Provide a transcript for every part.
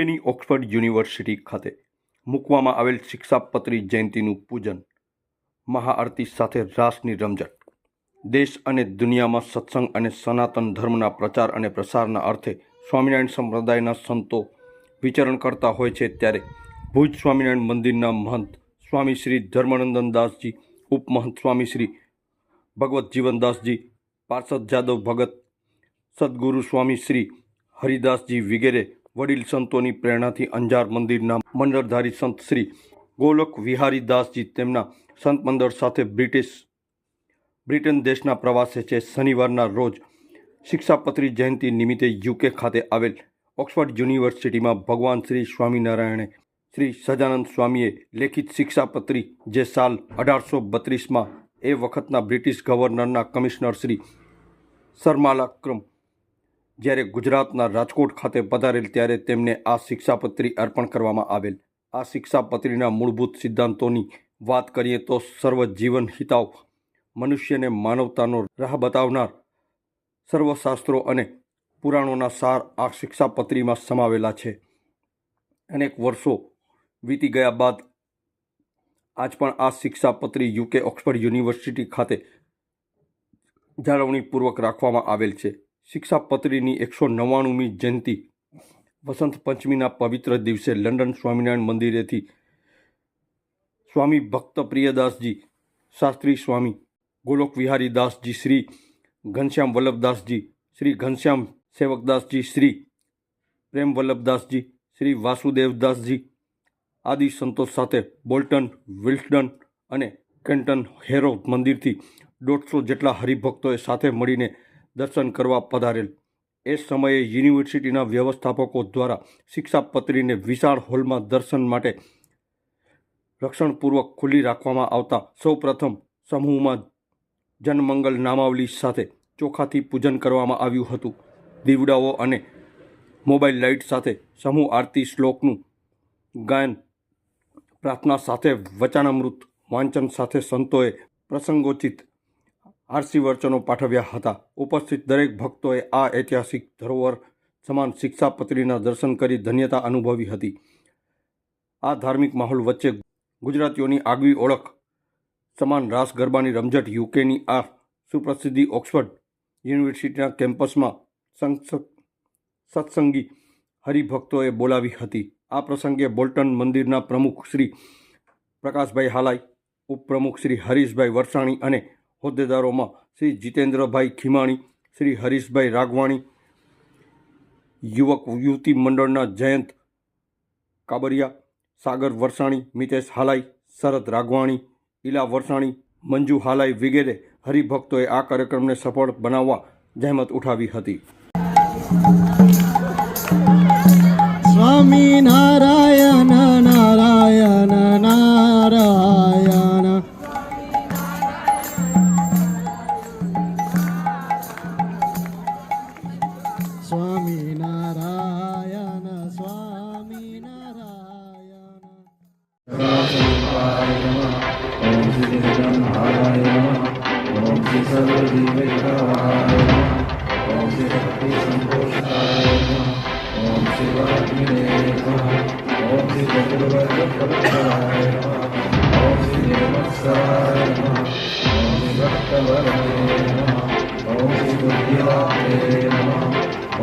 યુકેની Oxford university ખાતે મૂકવામાં આવેલ શિક્ષાપત્રી જયંતિનું પૂજન, મહાઆરતી સાથે રાસની રમઝટ. દેશ અને દુનિયામાં સત્સંગ અને સનાતન ધર્મના પ્રચાર અને પ્રસારના અર્થે સ્વામિનારાયણ સંપ્રદાયના સંતો વિચરણ કરતા હોય છે, ત્યારે ભુજ સ્વામિનારાયણ મંદિરના મહંત સ્વામી શ્રી ધર્મનંદનદાસજી, ઉપમહંત સ્વામી શ્રી ભગવત જીવનદાસજી, પાર્ષદ જાદવ ભગત, સદગુરુ સ્વામી શ્રી હરિદાસજી વગેરે વડીલ સંતોની પ્રેરણાથી અંજાર મંદિરના મંડળધારી સંત શ્રી ગોલોક વિહારી દાસજી તેમના સંત મંડળ સાથે બ્રિટન દેશના પ્રવાસે છે. શનિવારના રોજ શિક્ષાપત્રી જયંતિ નિમિત્તે યુકે ખાતે આવેલ ઓક્સફર્ડ યુનિવર્સિટીમાં ભગવાન શ્રી સ્વામિનારાયણે શ્રી સહજાનંદ સ્વામીએ લેખિત શિક્ષાપત્રી, જે સાલ 1832માં એ વખતના બ્રિટિશ ગવર્નરના કમિશનર શ્રી સરમાલાક્રમ જ્યારે ગુજરાતના રાજકોટ ખાતે પધારેલ ત્યારે તેમને આ શિક્ષાપત્રી અર્પણ કરવામાં આવેલ. આ શિક્ષાપત્રીના મૂળભૂત સિદ્ધાંતોની વાત કરીએ તો સર્વજીવન હિતાવ, મનુષ્યને માનવતાનો રાહ બતાવનાર સર્વશાસ્ત્રો અને પુરાણોના સાર આ શિક્ષાપત્રીમાં સમાવેલા છે. અનેક વર્ષો વીતી ગયા બાદ આજ પણ આ શિક્ષાપત્રી યુકે ઓક્સફર્ડ યુનિવર્સિટી ખાતે જાળવણીપૂર્વક રાખવામાં આવેલ છે. શિક્ષાપત્રીની 199મી જયંતિ વસંત પંચમીના પવિત્ર દિવસે લંડન સ્વામિનારાયણ મંદિરેથી સ્વામી ભક્ત પ્રિયદાસજી શાસ્ત્રી, સ્વામી ગોલોક વિહારી દાસજી, શ્રી ઘનશ્યામ વલ્લભદાસજી, શ્રી ઘનશ્યામ સેવકદાસજી, શ્રી પ્રેમ વલ્લભદાસજી, શ્રી વાસુદેવદાસજી આદિ સંતો સાથે બોલ્ટન, વિલ્સડન અને કેન્ટન હેરો મંદિરથી 150 જેટલા હરિભક્તોએ સાથે મળીને દર્શન કરવા પધારેલ. એ સમયે યુનિવર્સિટીના વ્યવસ્થાપકો દ્વારા શિક્ષાપત્રીને વિશાળ હોલમાં દર્શન માટે રક્ષણપૂર્વક ખુલ્લી રાખવામાં આવતા સૌપ્રથમ સમૂહમાં જનમંગલ નામાવલી સાથે ચોખાથી પૂજન કરવામાં આવ્યું હતું. દીવડાઓ અને મોબાઈલ લાઇટ સાથે સમૂહ આરતી, શ્લોકનું ગાયન, પ્રાર્થના સાથે વચનામૃત વાંચન સાથે સંતોએ પ્રસંગોચિત આરસી વચનો પાઠવ્યા હતા. ઉપસ્થિત દરેક ભક્તોએ આ ઐતિહાસિક ધરોહર સમાન શિક્ષાપત્રીના દર્શન કરી ધન્યતા અનુભવી હતી. આ ધાર્મિક માહોલ વચ્ચે ગુજરાતીઓની આગવી ઓળખ સમાન રાસ ગરબાની રમઝટ યુકેની આ સુપ્રસિદ્ધિ ઓક્સફર્ડ યુનિવર્સિટીના કેમ્પસમાં સત્સંગી હરિભક્તોએ બોલાવી હતી. આ પ્રસંગે બોલ્ટન મંદિરના પ્રમુખ શ્રી પ્રકાશભાઈ હાલાઈ, ઉપપ્રમુખ શ્રી હરીશભાઈ વરસાણી અને હોદ્દેદારોમાં શ્રી જીતેન્દ્રભાઈ ખીમાણી, શ્રી હરીશભાઈ રાગવાણી, યુવક યુવતી મંડળના જયંત કાબરિયા, સાગર વરસાણી, મિતેશ હાલાઈ, શરદ રાગવાણી, ઈલા વરસાણી, મંજુ હાલાઈ વગેરે હરિભક્તોએ આ કાર્યક્રમને સફળ બનાવવા જહેમત ઉઠાવી હતી. સ્વામી નારાયણ નારાયણ નારાયણ, સ્વામી નારાયણ સ્વામી નારાયણ. ઓમ શ્રી બ્રહ્માય નમઃ. ઓમ શ્રી સર્વજીવૈકાય નમઃ. ઓમ શ્રી ભક્તિ સંતોષાય નમઃ. ઓમ શ્રી વાગ્મીને નમઃ. ઓમ શ્રી ચતુર્વર્ગપરાય નમઃ. ઓમ શ્રી નિર્મત્સરાય નમઃ. ઓમ શ્રી ભક્તવરદે નમઃ. ઓમ શ્રી બુદ્ધિદાતે નમઃ.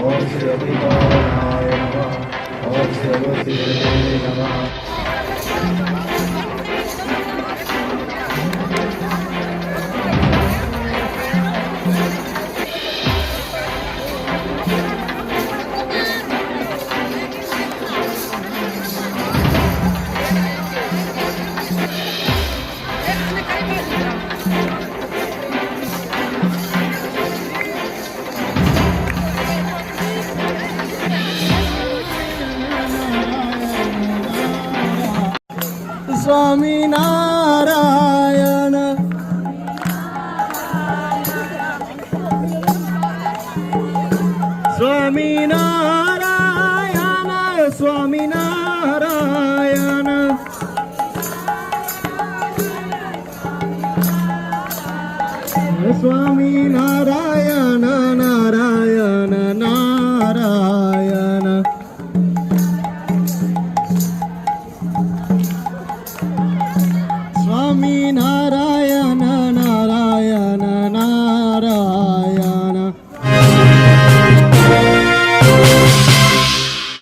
ઓમ શ્રી અભિમાનાય નમઃ. ઓમ શ્રી અગતિરે નમઃ. સ્વામી નારાયણ સ્વામી નારાયણ સ્વામી નારાયણ સ્વામી નારાયણ